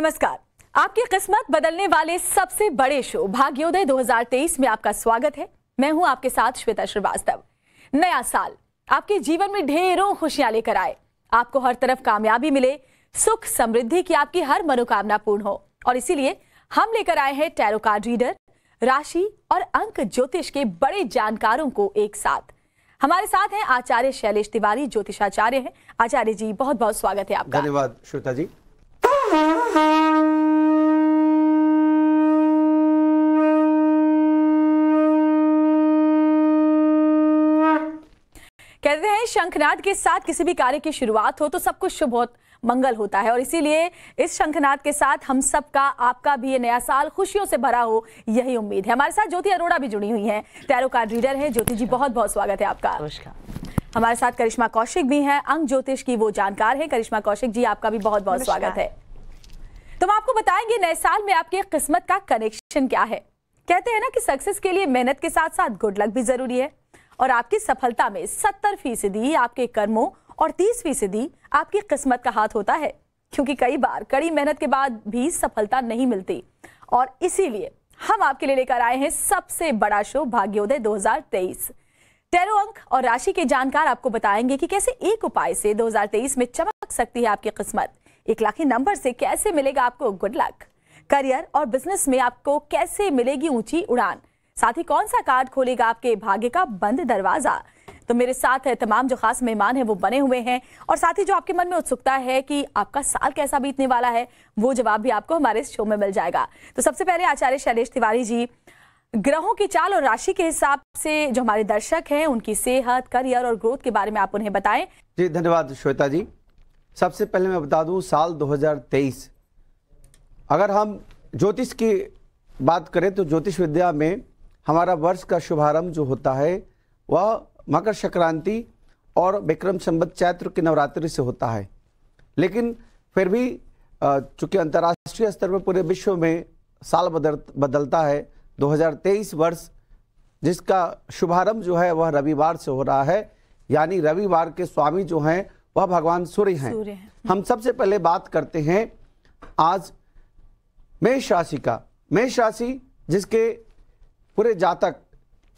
नमस्कार। आपकी किस्मत बदलने वाले सबसे बड़े शो भाग्योदय 2023 में आपका स्वागत है। मैं हूं आपके साथ श्वेता श्रीवास्तव। नया साल आपके जीवन में ढेरों खुशियां लेकर आए, आपको हर तरफ कामयाबी मिले, सुख समृद्धि की आपकी हर मनोकामना पूर्ण हो। और इसीलिए हम लेकर आए हैं टैरो कार्ड रीडर, राशि और अंक ज्योतिष के बड़े जानकारों को एक साथ। हमारे साथ हैं आचार्य शैलेश तिवारी, ज्योतिषाचार्य हैं। आचार्य जी, बहुत बहुत स्वागत है आपका। धन्यवाद श्वेता जी। कहते हैं शंखनाद के साथ किसी भी कार्य की शुरुआत हो तो सब कुछ शुभ मंगल होता है, और इसीलिए इस शंखनाद के साथ हम सबका, आपका भी ये नया साल खुशियों से भरा हो, यही उम्मीद है। हमारे साथ ज्योति अरोड़ा भी जुड़ी हुई हैं, टैरो कार्ड रीडर है। ज्योति जी, बहुत बहुत स्वागत है आपका। हमारे साथ करिश्मा कौशिक भी हैं, अंक ज्योतिष की वो जानकार है। करिश्मा कौशिक जी, आपका भी बहुत बहुत स्वागत है। तो हम आपको बताएंगे नए साल में आपकी किस्मत का कनेक्शन क्या है। कहते हैं ना कि सक्सेस के लिए मेहनत के साथ साथ गुड लक भी जरूरी है, और आपकी सफलता में 70% आपके कर्मों और 30% आपकी किस्मत का हाथ होता है, क्योंकि कई बार कड़ी मेहनत के बाद भी सफलता नहीं मिलती। और इसीलिए हम आपके लिए लेकर आए हैं सबसे बड़ा शो भाग्योदय 2023। टैरो अंक और राशि के जानकार आपको बताएंगे कि कैसे एक उपाय से 2023 में चमक सकती है आपकी किस्मत। 1 लाखी नंबर से कैसे मिलेगा आपको गुड लक, करियर और बिजनेस में आपको कैसे मिलेगी ऊंची उड़ान, साथ ही कौन सा कार्ड खोलेगा आपके भाग्य का बंद दरवाजा। तो मेरे साथ तमाम जो खास मेहमान हैं वो बने हुए हैं, और साथ ही जो आपके मन में उत्सुकता है कि आपका साल कैसा बीतने वाला है, वो जवाब भी आपको हमारे इस शो में मिल जाएगा। तो सबसे पहले आचार्य शैलेश तिवारी जी, ग्रहों की चाल और राशि के हिसाब से जो हमारे दर्शक हैं उनकी सेहत, करियर और ग्रोथ के बारे में आप उन्हें बताएं। जी धन्यवाद श्वेता जी। सबसे पहले मैं बता दूं, साल 2023 अगर हम ज्योतिष की बात करें तो ज्योतिष विद्या में हमारा वर्ष का शुभारंभ जो होता है वह मकर संक्रांति और विक्रम संवत चैत्र के नवरात्रि से होता है। लेकिन फिर भी चूंकि अंतर्राष्ट्रीय स्तर पर पूरे विश्व में साल बदलता है, 2023 वर्ष जिसका शुभारंभ जो है वह रविवार से हो रहा है, यानी रविवार के स्वामी जो हैं वह भगवान सूर्य हैं। हम सबसे पहले बात करते हैं आज मेष राशि का। मेष राशि जिसके पूरे जातक,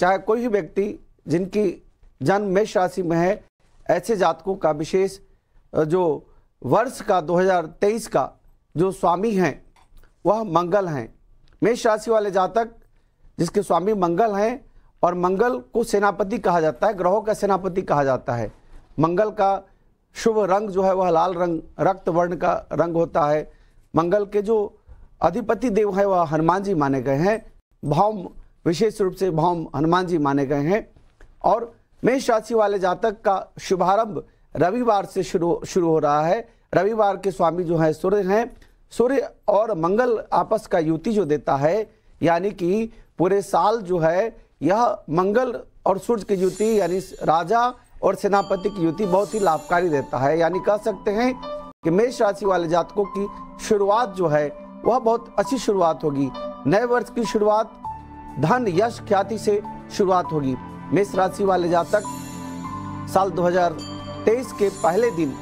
चाहे कोई भी व्यक्ति जिनकी जन्म मेष राशि में है, ऐसे जातकों का विशेष जो वर्ष का 2023 का जो स्वामी हैं वह मंगल हैं। मेष राशि वाले जातक जिसके स्वामी मंगल हैं, और मंगल को सेनापति कहा जाता है, ग्रहों का सेनापति कहा जाता है। मंगल का शुभ रंग जो है वह लाल रंग, रक्त वर्ण का रंग होता है। मंगल के जो अधिपति देव है वह हनुमान जी माने गए हैं, भौम विशेष रूप से भौम हनुमान जी माने गए हैं। और मेष राशि वाले जातक का शुभारंभ रविवार से शुरू हो रहा है। रविवार के स्वामी जो है सूर्य हैं। सूर्य और मंगल आपस का युति जो देता है, यानी कि पूरे साल जो है यह मंगल और सूर्य की युति, यानी राजा और सेनापति की युति बहुत ही लाभकारी देता है। यानी कह सकते हैं कि मेष राशि वाले जातकों की शुरुआत जो है वह बहुत अच्छी शुरुआत होगी। नए वर्ष की शुरुआत धन, यश, ख्याति से शुरुआत होगी। मेष राशि वाले जातक साल 2023 के पहले दिन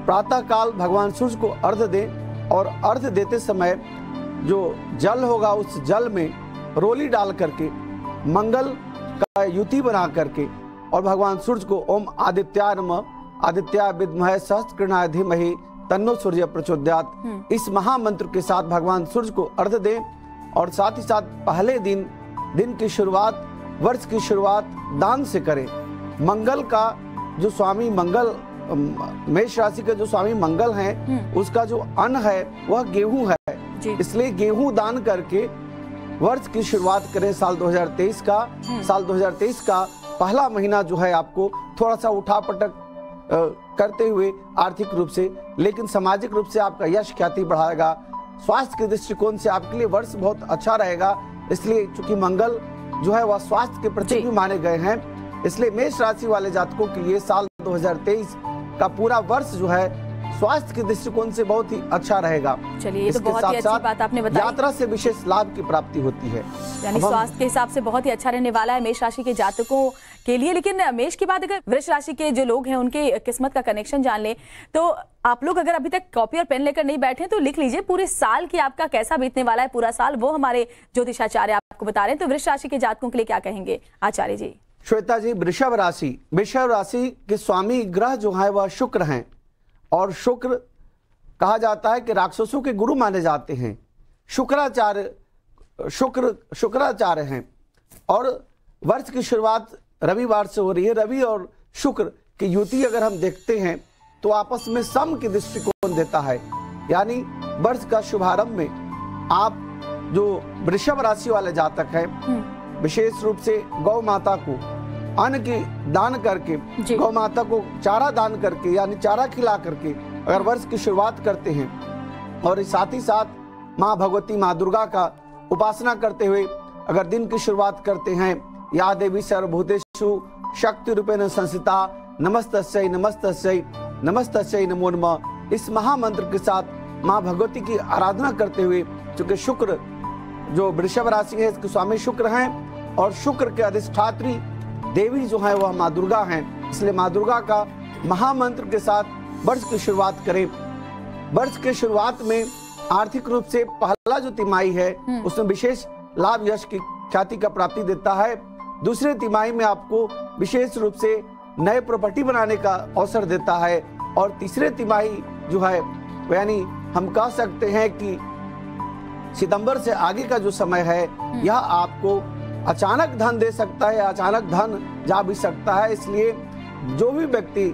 प्रातः काल भगवान सूर्य को अर्घ्य दें, और अर्घ्य देते समय जो जल होगा उस जल में रोली डाल करके मंगल का युति बना करके और भगवान सूर्य को ओम आदित्याय नमः, आदित्याय विद्महे सहस्त्रकृणाय धीमहि तन्नो सूर्य प्रचोदयात्, इस महामंत्र के साथ भगवान सूर्य को अर्घ्य दें। और साथ ही साथ पहले दिन की शुरुआत, वर्ष की शुरुआत दान से करें। मंगल का जो स्वामी मंगल, मेष राशि के जो स्वामी मंगल हैं, उसका जो अन्न है वह गेहूं है, इसलिए गेहूं दान करके वर्ष की शुरुआत करें साल 2023 का। साल 2023 का पहला महीना जो है आपको थोड़ा सा उठापटक करते हुए आर्थिक रूप से, लेकिन सामाजिक रूप से आपका यश ख्याति बढ़ाएगा। स्वास्थ्य के दृष्टिकोण से आपके लिए वर्ष बहुत अच्छा रहेगा, इसलिए चूंकि मंगल जो है वह स्वास्थ्य के प्रतीक भी माने गए हैं, इसलिए मेष राशि वाले जातकों के लिए साल 2023 का पूरा वर्ष जो है स्वास्थ्य के दृष्टिकोण से बहुत ही अच्छा रहेगा। चलिए, ये तो बहुत ही अच्छी बात आपने बताई। यात्रा से विशेष लाभ की प्राप्ति होती है, यानी स्वास्थ्य के हिसाब से बहुत ही अच्छा रहने वाला है मेष राशि के जातकों के लिए। लेकिन मेष की बात अगर वृष राशि के जो लोग हैं उनके किस्मत का कनेक्शन जान लें तो आप लोग अगर अभी तक कॉपी और पेन लेकर नहीं बैठे तो लिख लीजिए पूरे साल की आपका कैसा बीतने वाला है पूरा साल, वो हमारे ज्योतिषाचार्य आपको बता रहे हैं। तो वृष राशि के जातकों के लिए क्या कहेंगे आचार्य जी? श्वेता जी, वृषभ राशि के स्वामी ग्रह जो है वह शुक्र हैं, और शुक्र कहा जाता है कि राक्षसों के गुरु माने जाते हैं। शुक्राचार्य हैं, और वर्ष की शुरुआत रविवार से हो रही है। रवि और शुक्र की युति अगर हम देखते हैं तो आपस में सम की दृष्टिकोण देता है, यानी वर्ष का शुभारंभ में आप जो वृषभ राशि वाले जातक हैं विशेष रूप से गौ माता को अन्न की दान करके, गौ माता को चारा दान करके यानी चारा खिला करके अगर वर्ष की शुरुआत करते हैं, और साथ ही साथ माँ भगवती माँ दुर्गा का उपासना करते हुए अगर दिन की शुरुआत करते हैं, या देवी सर्वभूतेषु शक्ति रूपेण संस्थिता नमस्तस्यै नमस्तस्यै नमस्तस्यै नमो नमः, इस महामंत्र के साथ माँ भगवती की आराधना करते हुए, चूंकि शुक्र जो वृषभ राशि है इसके स्वामी शुक्र हैं, और शुक्र के अधिष्ठात्री देवी जो है वह माँ दुर्गा हैं, इसलिए माँ दुर्गा का महामंत्र के साथ वर्ष की शुरुआत करें। वर्ष के शुरुआत में आर्थिक रूप से पहला जो तिमाही है उसमें विशेष लाभ यश की ख्याति का प्राप्ति देता है। दूसरे तिमाही में आपको विशेष रूप से नए प्रॉपर्टी बनाने का अवसर देता है, और तीसरे तिमाही जो है यानी हम कह सकते हैं कि सितंबर से आगे का जो समय है यह आपको अचानक धन दे सकता है, अचानक धन जा भी सकता है। इसलिए जो भी व्यक्ति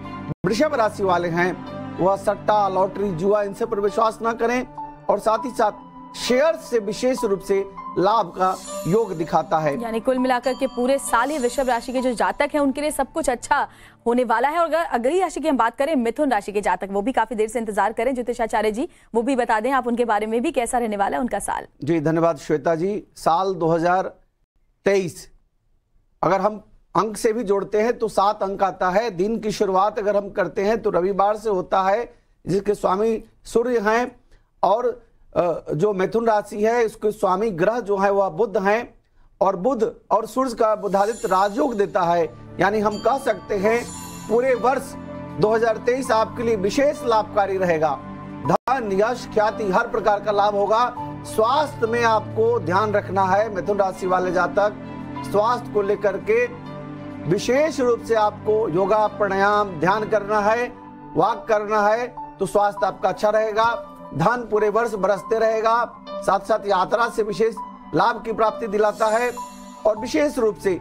वृषभ राशि वाले हैं वह सट्टा, लॉटरी, जुआ इनसे पर विश्वास न करें, और साथ ही साथ शेयर से विशेष रूप से लाभ का योग दिखाता है। यानी कुल मिलाकर के पूरे साल ही वृषभ राशि के जो जातक हैं उनके लिए सब कुछ अच्छा होने वाला है। और अगर अगली राशि की हम बात करें मिथुन राशि के जातक, वो भी काफी देर से इंतजार करें, ज्योतिषाचार्य जी वो भी बता दें आप उनके बारे में भी, कैसा रहने वाला है उनका साल? जी धन्यवाद श्वेता जी। साल 2023 अगर हम अंक से भी जोड़ते हैं तो 7 अंक आता है। दिन की शुरुआत अगर हम करते हैं तो रविवार से होता है, जिसके स्वामी सूर्य हैं, और जो मिथुन राशि है इसके स्वामी ग्रह जो है वह बुध हैं, और बुध और सूर्य का बुधादित्य राजयोग देता है। यानी हम कह सकते हैं पूरे वर्ष 2023 आपके लिए विशेष लाभकारी रहेगा। धन, यश, ख्याति हर प्रकार का लाभ होगा। स्वास्थ्य में आपको ध्यान रखना है मिथुन राशि वाले जातक, स्वास्थ्य को लेकर के विशेष रूप से आपको योगा, प्राणायाम, ध्यान करना है, वॉक करना है, तो स्वास्थ्य आपका अच्छा रहेगा। धन पूरे वर्ष बरसते रहेगा, साथ साथ यात्रा से विशेष लाभ की प्राप्ति दिलाता है। और विशेष रूप से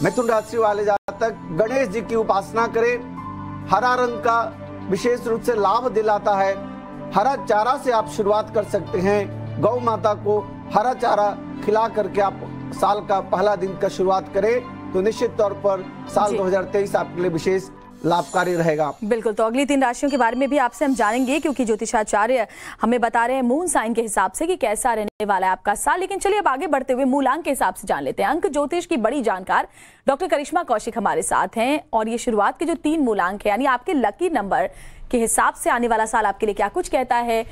मिथुन राशि वाले जातक गणेश जी की उपासना करें। हरा रंग का विशेष रूप से लाभ दिलाता है। हरा चारा से आप शुरुआत कर सकते हैं, गौ माता को हरा चारा खिला करके आप साल का पहला दिन का शुरुआत करें, तो निश्चित तौर पर साल 2023 आपके लिए विशेष लाभकारी रहेगा। बिल्कुल, तो अगली 3 राशियों के बारे में भी आपसे हम जानेंगे, क्योंकि ज्योतिषाचार्य हमें बता रहे हैं मून साइन के हिसाब से कि कैसा रहने वाला है आपका साल। लेकिन चलिए अब आगे बढ़ते हुए मूलांक के हिसाब से जान लेते हैं। अंक ज्योतिष की बड़ी जानकार डॉक्टर करिश्मा कौशिक हमारे साथ हैं, और ये शुरुआत के जो 3 मूलांक है यानी आपके लकी नंबर के हिसाब से आने वाला साल आपके लिए क्या कुछ कहता है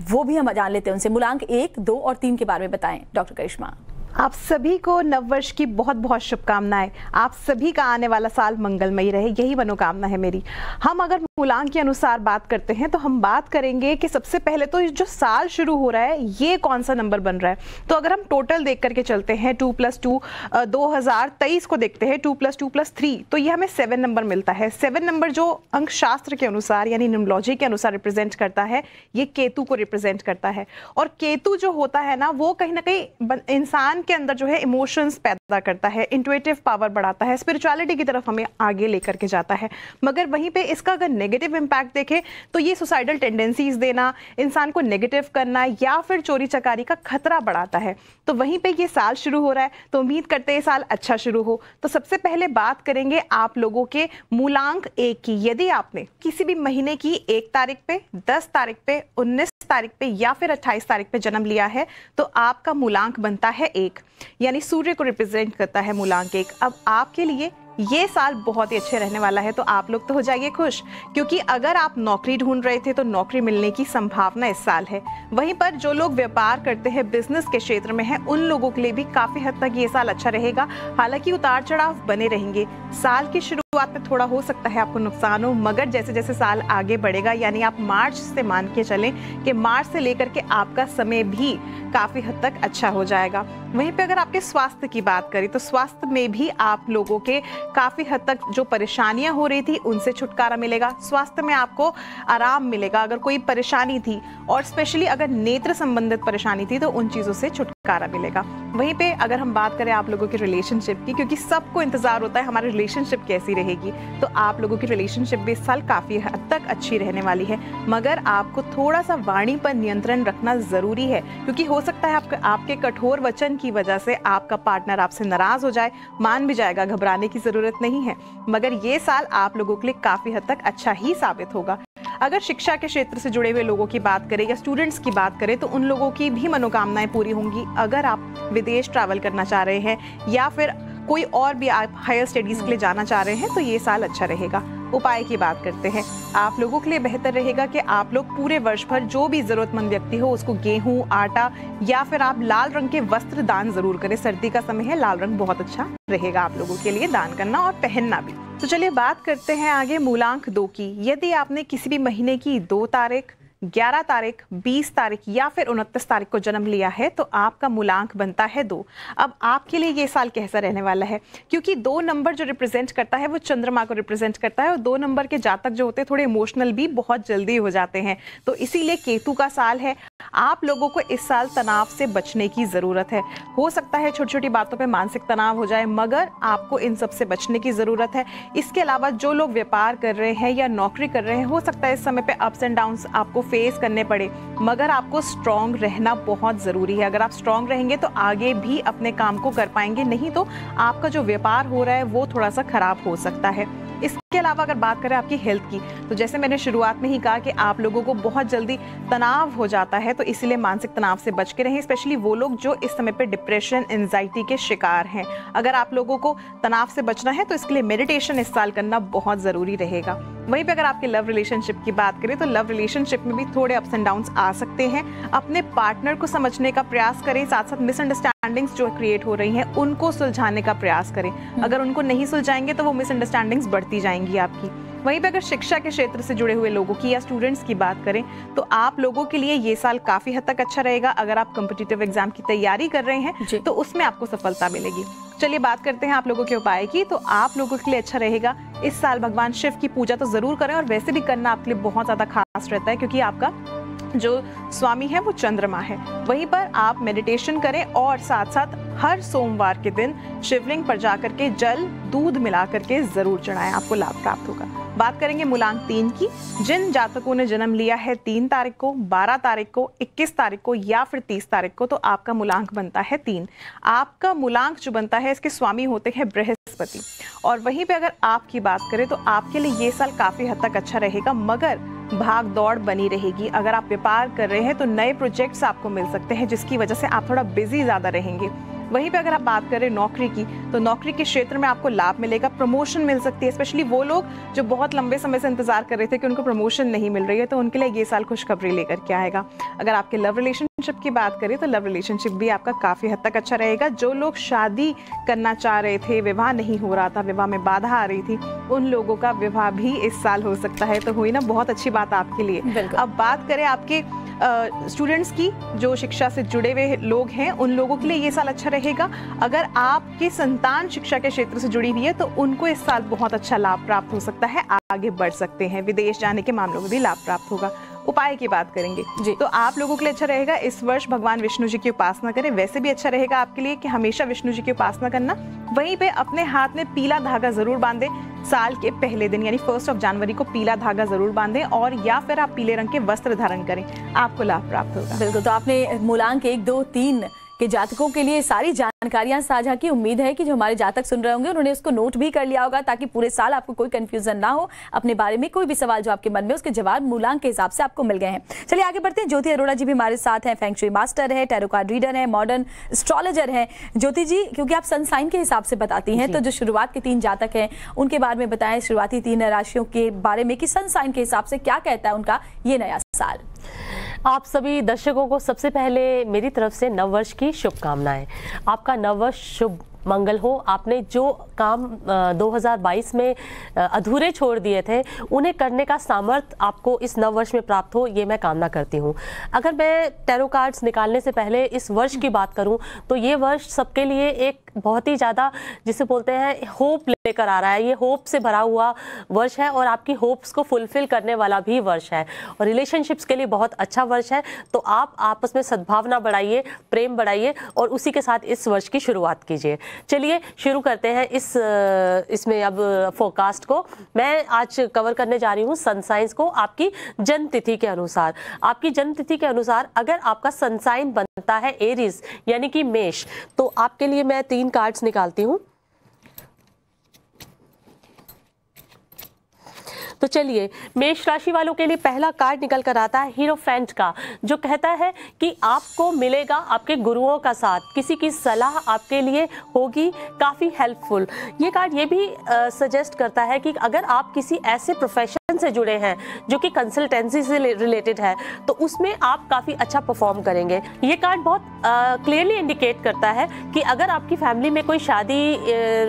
वो भी हम जान लेते हैं उनसे। मूलांक 1, 2 और 3 के बारे में बताएं डॉक्टर करिश्मा। आप सभी को नववर्ष की बहुत बहुत शुभकामनाएं। आप सभी का आने वाला साल मंगलमयी रहे, यही मनोकामना है मेरी। हम अगर मूलांक के अनुसार बात करते हैं तो हम बात करेंगे कि सबसे पहले तो जो साल शुरू हो रहा है ये कौन सा नंबर बन रहा है। तो अगर हम टोटल देख करके चलते हैं 2+2 2023 को देखते हैं 2+2+3 तो ये हमें 7 नंबर मिलता है। 7 नंबर जो अंक शास्त्र के अनुसार यानी न्यूमरोलॉजी के अनुसार रिप्रेजेंट करता है, ये केतु को रिप्रेजेंट करता है। और केतु जो होता है ना वो कहीं ना कहीं इंसान के अंदर जो है इमोशंस पैदा करता है, इंट्यूटिव पावर बढ़ाता है, स्पिरिचुअलिटी की तरफ हमें आगे लेकर के जाता है। मगर वहीं पे इसका अगर नेगेटिव इंपैक्ट देखें तो ये सुसाइडल टेंडेंसीज देना, इंसान को नेगेटिव करना या फिर चोरी चकारी का खतरा बढ़ाता है। तो वहीं पे ये साल शुरू हो रहा है, तो उम्मीद करते हैं साल अच्छा शुरू हो। तो सबसे पहले बात करेंगे आप लोगों के मूलांक 1 की। यदि आपने किसी भी महीने की 1 तारीख पे, 10 तारीख पे, 19 तारीख पे या फिर 28 तारीख पे जन्म लिया है तो आपका मूलांक बनता है 1, यानी सूर्य को रिप्रेजेंट करता है मूलांक 1। अब आपके लिए ये साल बहुत ही अच्छे रहने वाला है। तो आप लोग तो हो जाइए खुश, क्योंकि अगर आप नौकरी ढूंढ रहे थे तो नौकरी मिलने की संभावना इस साल है। वहीं पर जो लोग व्यापार करते हैं, बिजनेस के क्षेत्र में हैं, उन लोगों के लिए भी काफी हद तक ये साल अच्छा रहेगा। हालांकि उतार चढ़ाव बने रहेंगे। साल की शुरुआत में थोड़ा हो सकता है आपको नुकसान हो, मगर जैसे जैसे साल आगे बढ़ेगा, यानी आप मार्च से मान के चलें कि मार्च से लेकर के आपका समय भी काफी हद तक अच्छा हो जाएगा। वहीं पे अगर आपके स्वास्थ्य की बात करें तो स्वास्थ्य में भी आप लोगों के काफी हद तक जो परेशानियां हो रही थी उनसे छुटकारा मिलेगा। स्वास्थ्य में आपको आराम मिलेगा। अगर कोई परेशानी थी और स्पेशली अगर नेत्र संबंधित परेशानी थी तो उन चीजों से छुटकारा मिलेगा। वहीं पे अगर हम बात करें आप लोगों की रिलेशनशिप की, क्योंकि सबको इंतजार होता है हमारी रिलेशनशिप कैसी रहेगी, तो आप लोगों की रिलेशनशिप भी इस साल काफी हद तक अच्छी रहने वाली है। मगर आपको थोड़ा सा वाणी पर नियंत्रण रखना जरूरी है, क्योंकि हो सकता है आपके कठोर वचन की वजह से आपका पार्टनर आपसे नाराज हो जाए, मान भी जाएगा, घबराने की जरूरत नहीं है। मगर ये साल आप लोगों के लिए काफी हद तक अच्छा ही साबित होगा। अगर शिक्षा के क्षेत्र से जुड़े हुए लोगों की बात करें या स्टूडेंट्स की बात करें तो उन लोगों की भी मनोकामनाएं पूरी होंगी। अगर आप विदेश ट्रैवल करना चाह रहे हैं या फिर कोई और भी आप हायर स्टडीज के लिए जाना चाह रहे हैं तो ये साल अच्छा रहेगा। उपाय की बात करते हैं, आप लोगों के लिए बेहतर रहेगा कि आप लोग पूरे वर्ष भर जो भी जरूरतमंद व्यक्ति हो उसको गेहूं, आटा या फिर आप लाल रंग के वस्त्र दान जरूर करें। सर्दी का समय है, लाल रंग बहुत अच्छा रहेगा आप लोगों के लिए दान करना और पहनना भी। तो चलिए बात करते हैं आगे मूलांक 2 की। यदि आपने किसी भी महीने की 2 तारीख, 11 तारीख, 20 तारीख या फिर 29 तारीख को जन्म लिया है तो आपका मूलांक बनता है 2। अब आपके लिए ये साल कैसा रहने वाला है, क्योंकि 2 नंबर जो रिप्रेजेंट करता है वो चंद्रमा को रिप्रेजेंट करता है और 2 नंबर के जातक जो होते हैं थोड़े इमोशनल भी बहुत जल्दी हो जाते हैं। तो इसीलिए केतु का साल है। आप लोगों को इस साल तनाव से बचने की जरूरत है। हो सकता है छोटी छोटी बातों पे मानसिक तनाव हो जाए, मगर आपको इन सब से बचने की जरूरत है। इसके अलावा जो लोग व्यापार कर रहे हैं या नौकरी कर रहे हैं, हो सकता है इस समय पे अप्स एंड डाउन्स आपको फेस करने पड़े, मगर आपको स्ट्रांग रहना बहुत जरूरी है। अगर आप स्ट्रांग रहेंगे तो आगे भी अपने काम को कर पाएंगे, नहीं तो आपका जो व्यापार हो रहा है वो थोड़ा सा खराब हो सकता है। इसके अलावा अगर बात करें आपकी हेल्थ की, तो जैसे मैंने शुरुआत में ही कहा कि आप लोगों को बहुत जल्दी तनाव हो जाता है, तो इसीलिए मानसिक तनाव से बच के रहें, स्पेशली वो लोग जो इस समय पे डिप्रेशन, एंजाइटी के शिकार हैं। अगर आप लोगों को तनाव से बचना है तो इसके लिए मेडिटेशन इस साल करना बहुत जरूरी रहेगा। वहीं पे अगर आपके लव रिलेशनशिप की बात करें तो लव रिलेशनशिप में भी थोड़े अप्स एंड डाउन्स आ सकते हैं। अपने पार्टनर को समझने का प्रयास करें, साथ साथ मिसअंडरस्टैंडिंग्स जो क्रिएट हो रही हैं उनको सुलझाने का प्रयास करें। अगर उनको नहीं सुलझाएंगे तो वो मिसअंडरस्टैंडिंग्स बढ़ती जाएंगी आपकी। वहीं पे अगर शिक्षा के क्षेत्र से जुड़े हुए लोगों की या स्टूडेंट्स की बात करें तो आप लोगों के लिए ये साल काफी हद तक अच्छा रहेगा। अगर आप कॉम्पिटिटिव एग्जाम की तैयारी कर रहे हैं तो उसमें आपको सफलता मिलेगी। चलिए बात करते हैं आप लोगों के उपाय की। तो आप लोगों के लिए अच्छा रहेगा इस साल भगवान शिव की पूजा तो जरूर करें, और वैसे भी करना आपके लिए बहुत ज्यादा खास रहता है क्योंकि आपका जो स्वामी है वो चंद्रमा है। वहीं पर आप मेडिटेशन करें और साथ साथ हर सोमवार के दिन शिवलिंग पर जाकर के जल, दूध मिला करके जरूर चढ़ाएं, आपको लाभ प्राप्त होगा। बात करेंगे मूलांक 3 की। जिन जातकों ने जन्म लिया है 3 तारीख को, 12 तारीख को, 21 तारीख को या फिर 30 तारीख को, तो आपका मूलांक बनता है 3। आपका मूलांक जो बनता है इसके स्वामी होते हैं बृहस्पति। और वहीं पे अगर आपकी बात करें तो आपके लिए ये साल काफी हद तक अच्छा रहेगा, मगर भाग दौड़ बनी रहेगी। अगर आप व्यापार कर रहे हैं तो नए प्रोजेक्ट्स आपको मिल सकते हैं जिसकी वजह से आप थोड़ा बिजी ज्यादा रहेंगे। वहीं पे अगर आप बात करें नौकरी की तो नौकरी के क्षेत्र में आपको लाभ मिलेगा, प्रमोशन मिल सकती है। स्पेशली वो लोग जो बहुत लंबे समय से इंतजार कर रहे थे कि उनको प्रमोशन नहीं मिल रही है तो उनके लिए ये साल खुशखबरी लेकर के आएगा। अगर आपके लव रिलेशनशिप की बात करें तो लव रिलेशनशिप भी आपका काफी हद तक अच्छा रहेगा। जो लोग शादी करना चाह रहे थे, विवाह नहीं हो रहा था, विवाह में बाधा आ रही थी, उन लोगों का विवाह भी इस साल हो सकता है। तो हुई ना बहुत अच्छी बात आपके लिए। अब बात करें आपके स्टूडेंट्स की, जो शिक्षा से जुड़े हुए लोग हैं उन लोगों के लिए ये साल अच्छा रहेगा। अगर आपकी संतान शिक्षा के क्षेत्र से जुड़ी हुई है तो उनको इस साल बहुत अच्छा लाभ प्राप्त हो सकता है, आगे बढ़ सकते हैं, विदेश जाने के मामलों में भी लाभ प्राप्त होगा। उपाय की बात करेंगे जी, तो आप लोगों के लिए अच्छा रहेगा इस वर्ष भगवान विष्णु जी की उपासना करें। वैसे भी अच्छा रहेगा आपके लिए कि हमेशा विष्णु जी की उपासना करना। वहीं पे अपने हाथ में पीला धागा जरूर बांधें। साल के पहले दिन यानी 1 जनवरी को पीला धागा जरूर बांधें, और या फिर आप पीले रंग के वस्त्र धारण करें, आपको लाभ प्राप्त होगा। बिल्कुल, तो आपने मूलांक 1, 2, 3 के जातकों के लिए सारी जानकारियां साझा की। उम्मीद है कि जो हमारे जातक सुन रहे होंगे उन्होंने उसको नोट भी कर लिया होगा, ताकि पूरे साल आपको कोई कंफ्यूजन ना हो। अपने बारे में कोई भी सवाल जो आपके मन में, उसके जवाब मूलांक के हिसाब से आपको मिल गए हैं। चलिए आगे बढ़ते हैं। ज्योति अरोड़ा जी भी हमारे साथ हैं, फेंग शुई मास्टर है, टैरो कार्ड रीडर है, मॉडर्न एस्ट्रोलॉजर है। ज्योति जी, क्योंकि आप सन साइन के हिसाब से बताती हैं, तो जो शुरुआत के 3 जातक हैं उनके बारे में बताएं, शुरुआती 3 राशियों के बारे में कि सन साइन के हिसाब से क्या कहता है उनका ये नया साल। आप सभी दर्शकों को सबसे पहले मेरी तरफ से नववर्ष की शुभकामनाएं। आपका नववर्ष शुभ मंगल हो। आपने जो काम 2022 में अधूरे छोड़ दिए थे, उन्हें करने का सामर्थ्य आपको इस नववर्ष में प्राप्त हो, ये मैं कामना करती हूँ। अगर मैं टैरो कार्ड्स निकालने से पहले इस वर्ष की बात करूँ तो ये वर्ष सबके लिए एक बहुत ही ज़्यादा, जिसे बोलते हैं, होप लेकर आ रहा है। ये होप से भरा हुआ वर्ष है और आपकी होप्स को फुलफिल करने वाला भी वर्ष है, और रिलेशनशिप्स के लिए बहुत अच्छा वर्ष है। तो आप आपस में सद्भावना बढ़ाइए, प्रेम बढ़ाइए और उसी के साथ इस वर्ष की शुरुआत कीजिए। चलिए शुरू करते हैं इसमें अब फोरकास्ट को। मैं आज कवर करने जा रही हूँ सन साइंस को आपकी जन्म तिथि के अनुसार। आपकी जन्म तिथि के अनुसार अगर आपका सन साइन बनता है एरीज यानी कि मेष, तो आपके लिए मैं 3 कार्ड्स निकालती हूँ। तो चलिए, मेष राशि वालों के लिए पहला कार्ड निकल कर आता है हीरोफेंट का, जो कहता है कि आपको मिलेगा आपके गुरुओं का साथ, किसी की सलाह आपके लिए होगी काफ़ी हेल्पफुल। ये कार्ड ये भी सजेस्ट करता है कि अगर आप किसी ऐसे प्रोफेशन से जुड़े हैं जो कि कंसल्टेंसी से रिलेटेड है, तो उसमें आप काफ़ी अच्छा परफॉर्म करेंगे। ये कार्ड बहुत क्लियरली इंडिकेट करता है कि अगर आपकी फैमिली में कोई शादी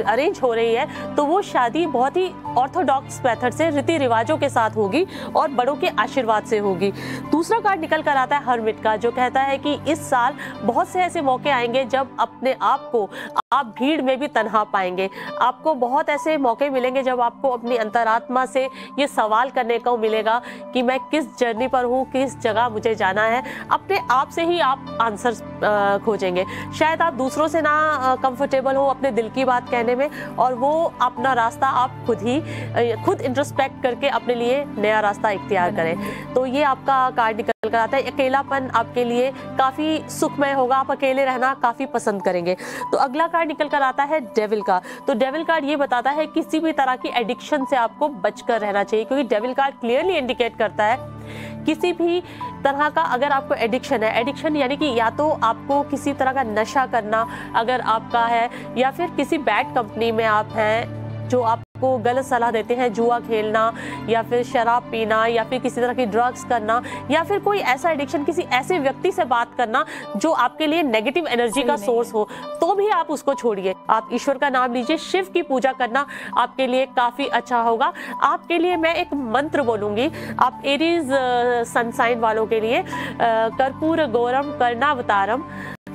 अरेंज हो रही है, तो वो शादी बहुत ही ऑर्थोडॉक्स मेथड से, रीति रिवाजों के साथ होगी और बड़ों के आशीर्वाद से होगी। दूसरा कार्ड निकल कर आता है हर्मिट का, जो कहता है कि इस साल बहुत से ऐसे मौके आएंगे जब अपने आप को आप भीड़ में भी तन्हा पाएंगे। आपको बहुत ऐसे मौके मिलेंगे जब आपको अपनी अंतरात्मा से ये सवाल करने को मिलेगा कि मैं किस जर्नी पर हूँ, किस जगह मुझे जाना है। अपने आप से ही आप आंसर खोजेंगे। शायद आप दूसरों से ना कंफर्टेबल हो अपने दिल की बात कहने में, और वो अपना रास्ता आप खुद इंट्रोस्पेक्ट करके अपने लिए नया रास्ता इख्तियार करें। तो ये आपका कार्ड निकल कर आता है। अकेलापन आपके लिए काफ़ी सुखमय होगा, आप अकेले रहना काफ़ी पसंद करेंगे। तो अगला कार्ड निकल कर आता है डेविल का। तो डेविल कार्ड ये बताता है किसी भी तरह की एडिक्शन से आपको बचकर रहना चाहिए, क्योंकि डेविल कार्ड क्लियरली इंडिकेट करता है किसी भी तरह का अगर आपको एडिक्शन है, एडिक्शन यानी कि या तो आपको किसी तरह का नशा करना अगर आपका है, या फिर किसी बैड कंपनी में आप हैं जो आपको गलत सलाह देते हैं, जुआ खेलना या फिर शराब पीना या फिर किसी तरह की ड्रग्स करना, या फिर कोई ऐसा एडिक्शन किसी ऐसे व्यक्ति से बात करना जो आपके लिए नेगेटिव एनर्जी का सोर्स हो, तो भी आप उसको छोड़िए। आप ईश्वर का नाम लीजिए, शिव की पूजा करना आपके लिए काफ़ी अच्छा होगा। आपके लिए मैं एक मंत्र बोलूँगी, आप एरीज सन साइन वालों के लिए, कर्पूर गौरम कर्णावतारम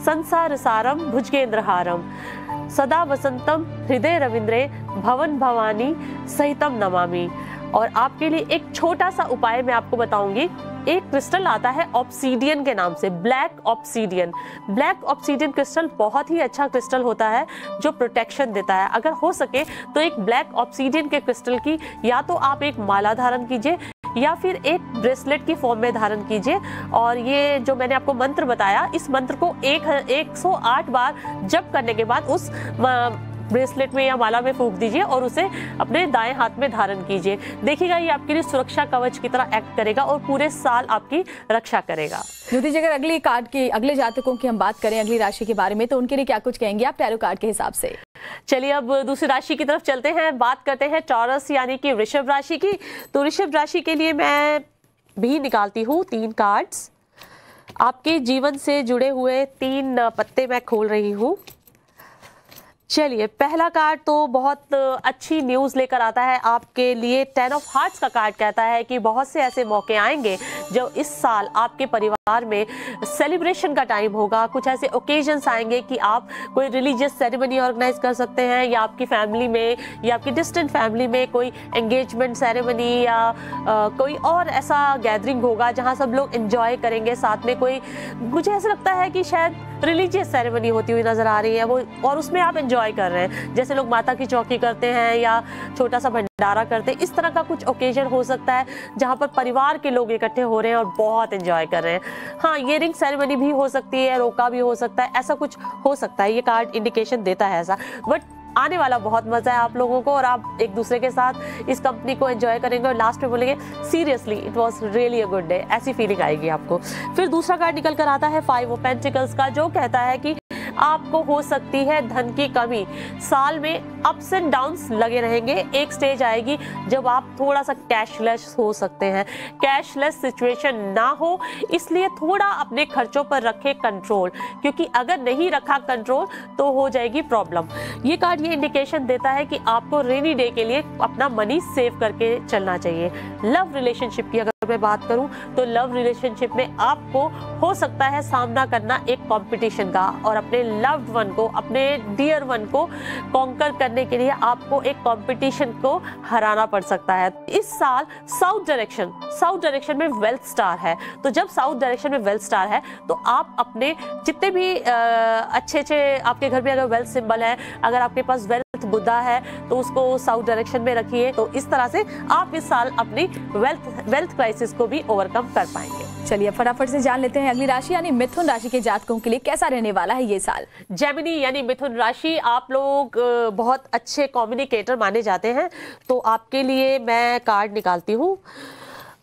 संसार सारम भुजगेंद्रहारम सदा वसंतम हृदय रविंद्रे भवन भवानी सहितम नमामि। और आपके लिए एक छोटा सा उपाय मैं आपको बताऊंगी। एक क्रिस्टल आता है ऑब्सीडियन के नाम से, black obsidian. Black obsidian crystal बहुत ही अच्छा क्रिस्टल होता है जो प्रोटेक्शन देता है। अगर हो सके तो एक ब्लैक ऑब्सीडियन के क्रिस्टल की या तो आप एक माला धारण कीजिए या फिर एक ब्रेसलेट की फॉर्म में धारण कीजिए। और ये जो मैंने आपको मंत्र बताया, इस मंत्र को 108 बार जप करने के बाद उस ब्रेसलेट में या माला में फूंक दीजिए और उसे अपने दाएं हाथ में धारण कीजिए। देखिएगा ये आपके लिए सुरक्षा कवच की तरह एक्ट करेगा और पूरे साल आपकी रक्षा करेगा। ज्योति जी, अगर अगली कार्ड की, अगले जातकों की हम बात करें, अगली राशि के बारे में, तो उनके लिए क्या कुछ कहेंगे आप टैरो कार्ड के हिसाब से? चलिए अब दूसरी राशि की तरफ चलते हैं, बात करते हैं टॉरस यानी कि वृषभ राशि की। तो वृषभ राशि के लिए मैं भी निकालती हूँ 3 कार्ड्स। आपके जीवन से जुड़े हुए 3 पत्ते मैं खोल रही हूँ। चलिए, पहला कार्ड तो बहुत अच्छी न्यूज़ लेकर आता है आपके लिए। 10 ऑफ हार्ट्स का कार्ड कहता है कि बहुत से ऐसे मौके आएंगे जो इस साल आपके परिवार में सेलिब्रेशन का टाइम होगा। कुछ ऐसे ओकेजन्स आएंगे कि आप कोई रिलीजियस सेरेमनी ऑर्गेनाइज कर सकते हैं, या आपकी फैमिली में या आपकी डिस्टेंट फैमिली में कोई एंगेजमेंट सेरेमनी या कोई और ऐसा गैदरिंग होगा जहां सब लोग एंजॉय करेंगे साथ में। कोई, मुझे ऐसा लगता है कि शायद रिलीजियस सेरेमनी होती हुई नजर आ रही है वो, और उसमें आप एंजॉय कर रहे हैं। जैसे लोग माता की चौकी करते हैं या छोटा सा भंडारा करते हैं, इस तरह का कुछ ओकेजन हो सकता है जहां पर परिवार के लोग इकट्ठे हो रहे हैं और बहुत एंजॉय कर रहे हैं। हाँ, ये रिंग सेरेमनी भी हो सकती है, रोका भी हो सकता है, ऐसा कुछ हो सकता है, ये कार्ड इंडिकेशन देता है ऐसा। बट आने वाला बहुत मजा है आप लोगों को और आप एक दूसरे के साथ इस कंपनी को एंजॉय करेंगे और लास्ट में बोलेंगे seriously it was really a good day, ऐसी फीलिंग आएगी आपको। फिर दूसरा कार्ड निकल कर आता है 5 ऑफ पेंटिकल्स का, जो कहता है कि आपको हो सकती है धन की कमी, साल में अप्स एंड डाउन्स लगे रहेंगे। एक स्टेज आएगी जब आप थोड़ा सा कैशलेस हो सकते हैं, कैशलेस सिचुएशन ना हो, इसलिए थोड़ा अपने खर्चों पर रखें कंट्रोल, क्योंकि अगर नहीं रखा कंट्रोल तो हो जाएगी प्रॉब्लम। ये कार्ड ये इंडिकेशन देता है कि आपको रेनी डे के लिए अपना मनी सेव करके चलना चाहिए। लव रिलेशनशिप की अगर मैं बात करूं तो लव रिलेशनशिप में आपको हो सकता है सामना करना एक कंपटीशन का, और अपने लव्ड वन को, अपने डियर वन को कॉन्कर करने के लिए आपको एक कंपटीशन को हराना पड़ सकता है। इस साल साउथ डायरेक्शन में वेल्थ स्टार है, तो जब साउथ डायरेक्शन में वेल्थ स्टार है तो आप अपने जितने भी अच्छे आपके घर में अगर वेल्थ सिंबल है, अगर आपके पास वेल्थ बुद्धा है तो उसको साउथ डायरेक्शन में रखिए, तो इस तरह से आप इस साल अपनी वेल्थ क्राइसिस को भी ओवरकम कर पाएंगे। चलिए फटाफट से जान लेते हैं अगली राशि यानी मिथुन राशि के जातकों के लिए कैसा रहने वाला है ये साल। जेमिनी यानी मिथुन राशि, आप लोग बहुत अच्छे कम्युनिकेटर माने जाते हैं, तो आपके लिए मैं कार्ड निकालती हूँ।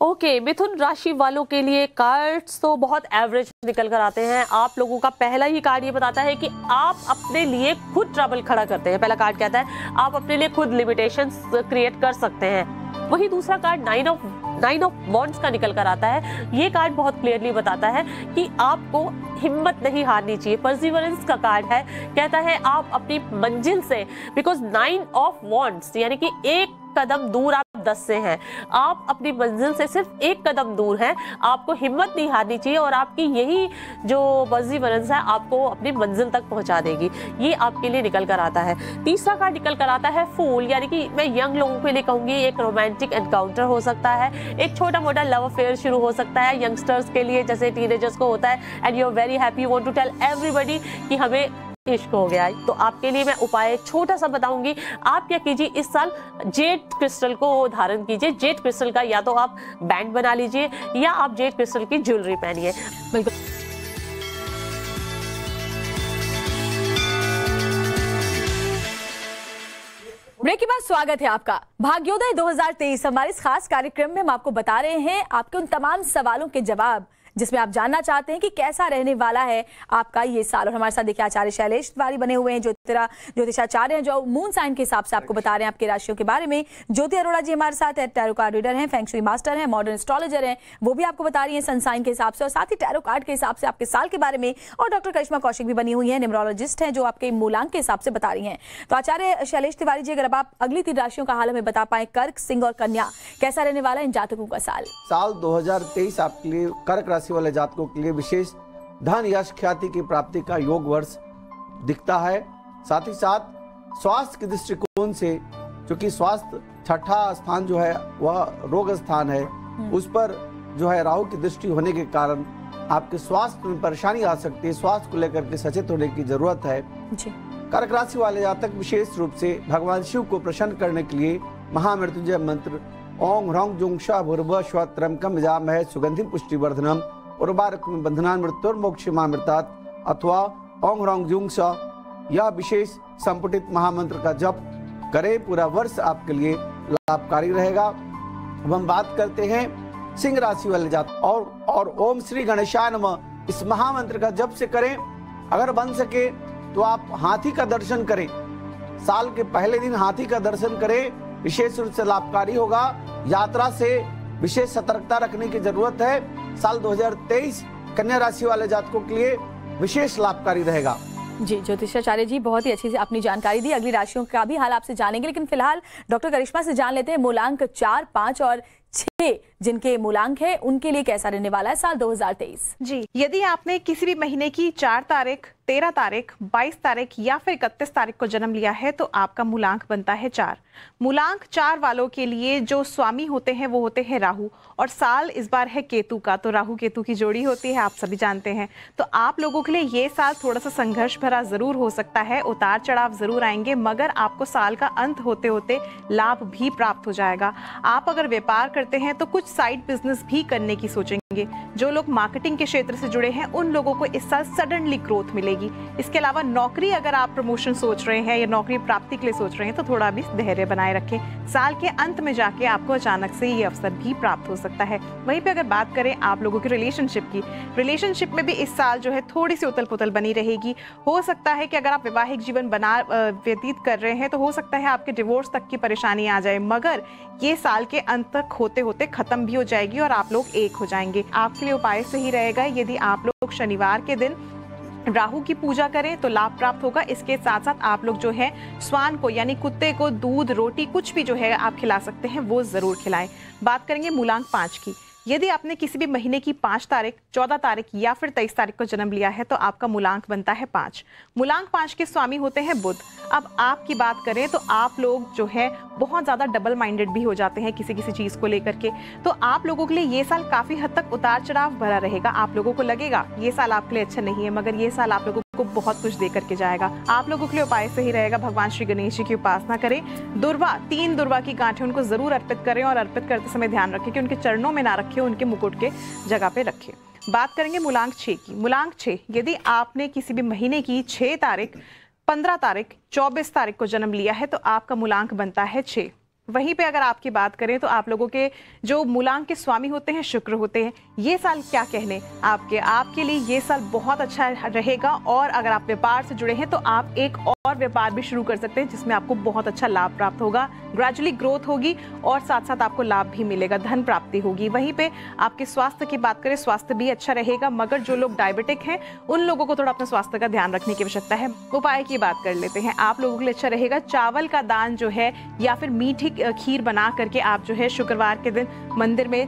ओके, मिथुन राशि वालों के लिए कार्ड्स तो बहुत एवरेज निकल कर आते हैं। आप लोगों का पहला ही कार्ड ये बताता है कि आप अपने लिए खुद ट्रबल खड़ा करते हैं। पहला कार्ड कहता है आप अपने लिए खुद लिमिटेशंस क्रिएट कर सकते हैं। वही दूसरा कार्ड 9 ऑफ वॉन्ड्स का निकल कर आता है। ये कार्ड बहुत क्लियरली बताता है कि आपको हिम्मत नहीं हारनी चाहिए, परसिवरेंस का कार्ड है। कहता है आप अपनी मंजिल से, बिकॉज 9 ऑफ वॉन्ड्स यानी कि एक कदम दूर आप 10 से हैं, आप अपनी मंजिल से सिर्फ एक कदम दूर हैं। आपको हिम्मत नहीं हारनी चाहिए और आपकी यही जो परसिवरेंस है आपको अपनी मंजिल तक पहुंचा देगी। ये आपके लिए निकल कर आता है। तीसरा कार्ड निकल कर आता है फूल, यानी कि मैं यंग लोगों के लिए कहूंगी एक रोमांटिक एनकाउंटर हो सकता है, एक छोटा मोटा लव अफेयर शुरू हो सकता है यंगस्टर्स के लिए, जैसे टीनेजर्स को होता है, and you are very happy, want to tell everybody कि हमें इश्क हो गया। तो आपके लिए मैं उपाय छोटा सा बताऊंगी। आप क्या कीजिए, इस साल जेड क्रिस्टल को धारण कीजिए। जेड क्रिस्टल का या तो आप बैंड बना लीजिए या आप जेड क्रिस्टल की ज्वेलरी पहनिए। बिल्कुल। ब्रेक के बाद स्वागत है आपका भाग्योदय 2023। हमारे इस खास कार्यक्रम में हम आपको बता रहे हैं आपके उन तमाम सवालों के जवाब जिसमें आप जानना चाहते हैं कि कैसा रहने वाला है आपका ये साल। और हमारे साथ देखिए आचार्य शैलेश तिवारी बने हुए हैं, ज्योतिषाचार्य हैं, जो मून साइन के हिसाब से आपको बता रहे हैं आपके राशियों के बारे में। ज्योति अरोड़ा जी हमारे साथ है, टैरो कार्ड रीडर हैं, फेंग शुई मास्टर हैं, मॉडर्न एस्ट्रोलॉजर हैं, वो भी आपको बता रही हैं सन साइन के हिसाब से और साथ ही टैरो कार्ड के हिसाब से आपके साल के बारे में। और डॉक्टर करिश्मा कौशिक भी बनी हुई है, न्यूमरोलॉजिस्ट हैं, जो आपके मूलांक के हिसाब से बता रही हैं। तो आचार्य शैलेश तिवारी जी, अगर आप अगली 3 राशियों का हाल हमें बता पाए, कर्क, सिंह और कन्या, कैसा रहने वाला है इन जातकों का साल? साल 2023 आपके लिए कर्क राशि वाले जातकों के लिए विशेष धन यश ख्याति की प्राप्ति का योग वर्ष दिखता है। साथ ही साथ स्वास्थ्य के दृष्टिकोण से, क्योंकि स्वास्थ्य छठा स्थान जो है वह रोग स्थान है, उस पर जो है राहु की दृष्टि होने के कारण आपके स्वास्थ्य में परेशानी आ सकती है। स्वास्थ्य को लेकर के सचेत होने की जरूरत है। कर्क राशि वाले जातक विशेष रूप से भगवान शिव को प्रसन्न करने के लिए महामृत्युंजय मंत्र ओम ह्रौं जुं श भूर्भुवः स्वः त्र्यंबकं यजामहे सुगंधिं पुष्टिवर्धनम् उर्वारुकमिव बन्धनान् मृत्युर्मोक्षमामृतात् अथवा ओम ह्रौं जुं स, यह विशेष संपुटित महामंत्र का जप करें। पूरा वर्ष आपके लिए लाभकारी रहेगा। अब हम बात करते हैं सिंह राशि वाले जातक और ओम श्री गणेशाय नमः इस महामंत्र का जप से करें। अगर बन सके तो आप हाथी का दर्शन करें, साल के पहले दिन हाथी का दर्शन करें, विशेष रूप से लाभकारी होगा। यात्रा से विशेष सतर्कता रखने की जरूरत है। साल 2023 कन्या राशि वाले जातकों के लिए विशेष लाभकारी रहेगा। जी ज्योतिषाचार्य जी, बहुत ही अच्छी से अपनी जानकारी दी। अगली राशियों का भी हाल आपसे जानेंगे, लेकिन फिलहाल डॉक्टर करिश्मा से जान लेते हैं मूलांक 4, 5 और 6 जिनके मूलांक है उनके लिए कैसा रहने वाला है साल 2023। जी, यदि आपने किसी भी महीने की 4 तारीख 13 तारीख, 22 तारीख या फिर 31 तारीख को जन्म लिया है तो आपका मूलांक बनता है 4। मूलांक 4 वालों के लिए जो स्वामी होते हैं वो होते हैं राहु, और साल इस बार है केतु का, तो राहु केतु की जोड़ी होती है, आप सभी जानते हैं। तो आप लोगों के लिए ये साल थोड़ा सा संघर्ष भरा जरूर हो सकता है, उतार चढ़ाव जरूर आएंगे, मगर आपको साल का अंत होते होते लाभ भी प्राप्त हो जाएगा। आप अगर व्यापार करते हैं तो कुछ साइड बिजनेस भी करने की सोचेंगे। जो लोग मार्केटिंग के क्षेत्र से जुड़े हैं उन लोगों को इस साल सडनली ग्रोथ मिलेगी। इसके अलावा नौकरी, अगर आप प्रमोशन सोच रहे हैं या नौकरी प्राप्ति के लिए सोच रहे हैं तो थोड़ा भी धैर्य बनाए रखें। साल के अंत में जाके आपको अचानक से ये अवसर भी प्राप्त हो सकता है। वहीं पे अगर बात करें आप लोगों की रिलेशनशिप में भी इस साल जो है थोड़ी सी उथल पुथल बनी रहेगी। हो सकता है कि अगर आप वैवाहिक जीवन व्यतीत कर रहे हैं तो हो सकता है आपके डिवोर्स तक की परेशानी आ जाए, मगर ये साल के अंत तक होते होते खत्म भी हो जाएगी और आप लोग एक हो जाएंगे। आपके लिए उपाय सही रहेगा यदि आप लोग शनिवार के दिन राहु की पूजा करें तो लाभ प्राप्त होगा। इसके साथ साथ आप लोग जो है स्वान को यानी कुत्ते को दूध, रोटी, कुछ भी जो है आप खिला सकते हैं वो जरूर खिलाएं। बात करेंगे मूलांक 5 की। यदि आपने किसी भी महीने की 5 तारीख, 14 तारीख या फिर 23 तारीख को जन्म लिया है तो आपका मूलांक बनता है 5। मूलांक 5 के स्वामी होते हैं बुध। अब आपकी बात करें तो आप लोग जो है बहुत ज़्यादा डबल माइंडेड भी हो जाते हैं किसी किसी चीज़ को लेकर के। तो आप लोगों के लिए ये साल काफ़ी हद तक उतार चढ़ाव भरा रहेगा। आप लोगों को लगेगा ये साल आपके लिए अच्छा नहीं है, मगर ये साल आप लोगों को बहुत कुछ दे करके जाएगा। आप लोगों के लिए उपाय सही रहेगा, भगवान श्री गणेश जी की उपासना करें। दुर्वा, 3 दुर्वा की गांठें उनको जरूर अर्पित करें और अर्पित करते समय ध्यान रखें कि उनके चरणों में ना रखें, उनके मुकुट के जगह पे रखें। बात करेंगे मूलांक 6 की। मूलांक 6, यदि आपने किसी भी महीने की 6 तारीख, 15 तारीख, 24 तारीख को जन्म लिया है तो आपका मूलांक बनता है 6। वहीं पे अगर आपकी बात करें तो आप लोगों के जो मूलांक के स्वामी होते हैं शुक्र होते हैं। ये साल क्या कहने आपके लिए ये साल बहुत अच्छा रहेगा, और अगर आप व्यापार से जुड़े हैं तो आप एक और व्यापार भी शुरू कर सकते हैं जिसमें आपको बहुत अच्छा लाभ प्राप्त होगा। ग्रेजुअली ग्रोथ होगी और साथ साथ आपको लाभ भी मिलेगा, धन प्राप्ति होगी। वहीं पे आपके स्वास्थ्य की बात करें, स्वास्थ्य भी अच्छा रहेगा, मगर जो लोग डायबिटिक हैं उन लोगों को थोड़ा अपने स्वास्थ्य का ध्यान रखने की आवश्यकता है। उपाय की बात कर लेते हैं। आप लोगों के लिए अच्छा रहेगा चावल का दान जो है या फिर मीठी खीर बना करके आप जो है शुक्रवार के दिन मंदिर में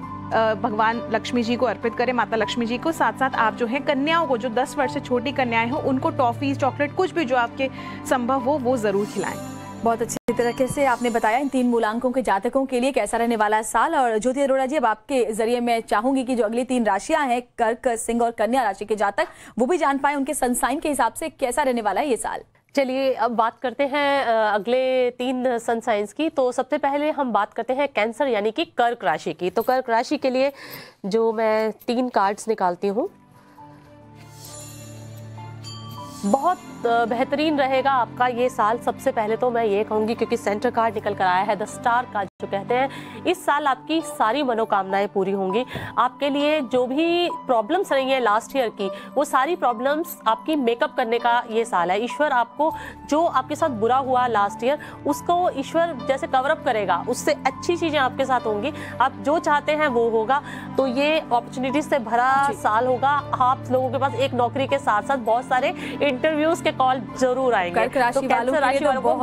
भगवान लक्ष्मी जी को अर्पित करें, माता लक्ष्मी जी को। साथ साथ आप जो है कन्याओं को, जो 10 वर्ष से छोटी कन्याएं हो, उनको टॉफी, चॉकलेट, कुछ भी जो आपके संभव हो वो जरूर खिलाएं। बहुत अच्छी तरीके से आपने बताया इन 3 मूलांकों के जातकों के लिए कैसा रहने वाला है साल। और ज्योति अरोड़ा जी, अब आपके जरिए मैं चाहूंगी कि जो अगली 3 राशियां हैं, कर्क, सिंह और कन्या राशि के जातक, वो भी जान पाए उनके सन साइन के हिसाब से कैसा रहने वाला है ये साल। चलिए अब बात करते हैं अगले 3 सन साइंस की। तो सबसे पहले हम बात करते हैं कैंसर यानी कि कर्क राशि की। तो कर्क राशि के लिए जो मैं 3 कार्ड्स निकालती हूँ, बहुत बेहतरीन रहेगा आपका ये साल। सबसे पहले तो मैं ये कहूँगी, क्योंकि सेंटर कार्ड निकल कर आया है द स्टार का, जो कहते हैं इस साल आपकी सारी मनोकामनाएं पूरी होंगी। आपके लिए जो भी प्रॉब्लम्स रही हैं लास्ट ईयर की, वो सारी प्रॉब्लम्स आपकी मेकअप करने का ये साल है। ईश्वर आपको, जो आपके साथ बुरा हुआ लास्ट ईयर, उसको ईश्वर जैसे कवरअप करेगा, उससे अच्छी चीज़ें आपके साथ होंगी। आप जो चाहते हैं वो होगा। तो ये अपॉर्चुनिटीज से भरा साल होगा। आप लोगों के पास एक नौकरी के साथ साथ बहुत सारे इंटरव्यूज के कॉल जरूर आएंगे। कर्क राशि तो वालों कैंसर राशि वालों को